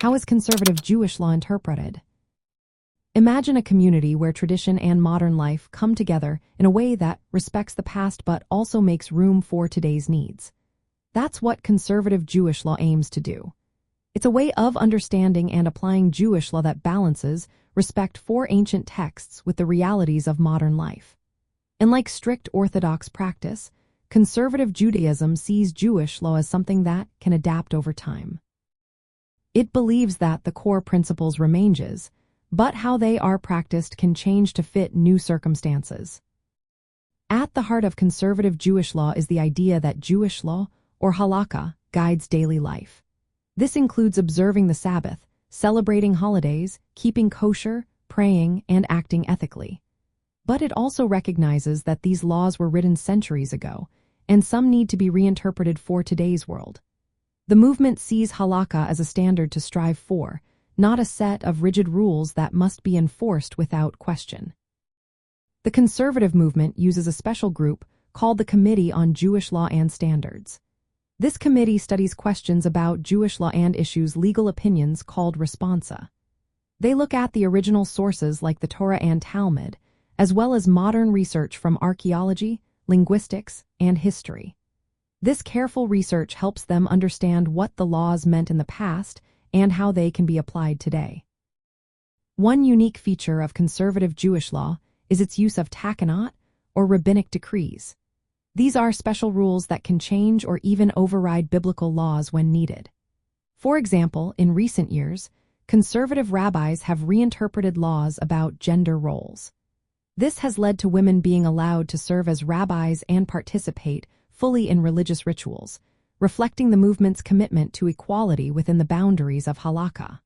How is conservative Jewish law interpreted? Imagine a community where tradition and modern life come together in a way that respects the past but also makes room for today's needs. That's what conservative Jewish law aims to do. It's a way of understanding and applying Jewish law that balances respect for ancient texts with the realities of modern life. Unlike strict Orthodox practice, conservative Judaism sees Jewish law as something that can adapt over time. It believes that the core principles remain, but how they are practiced can change to fit new circumstances. At the heart of conservative Jewish law is the idea that Jewish law, or Halakha, guides daily life. This includes observing the Sabbath, celebrating holidays, keeping kosher, praying, and acting ethically. But it also recognizes that these laws were written centuries ago, and some need to be reinterpreted for today's world. The movement sees Halakha as a standard to strive for, not a set of rigid rules that must be enforced without question. The conservative movement uses a special group called the Committee on Jewish Law and Standards. This committee studies questions about Jewish law and issues legal opinions called responsa. They look at the original sources like the Torah and Talmud, as well as modern research from archaeology, linguistics, and history. This careful research helps them understand what the laws meant in the past and how they can be applied today. One unique feature of conservative Jewish law is its use of takanot, or rabbinic decrees. These are special rules that can change or even override biblical laws when needed. For example, in recent years, conservative rabbis have reinterpreted laws about gender roles. This has led to women being allowed to serve as rabbis and participate fully in religious rituals, reflecting the movement's commitment to equality within the boundaries of Halakha.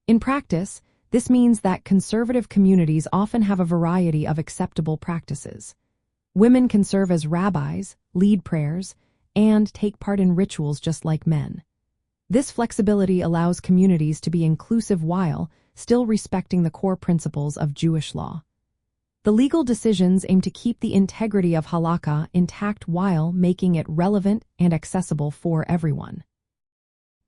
In practice, this means that conservative communities often have a variety of acceptable practices. Women can serve as rabbis, lead prayers, and take part in rituals just like men. This flexibility allows communities to be inclusive while still respecting the core principles of Jewish law. The legal decisions aim to keep the integrity of Halakha intact while making it relevant and accessible for everyone.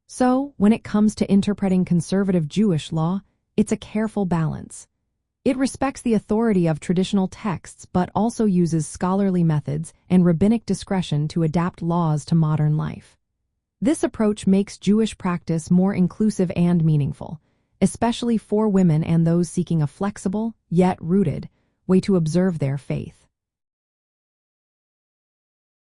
So, when it comes to interpreting conservative Jewish law, it's a careful balance. It respects the authority of traditional texts but also uses scholarly methods and rabbinic discretion to adapt laws to modern life. This approach makes Jewish practice more inclusive and meaningful, especially for women and those seeking a flexible, yet rooted, way to observe their faith.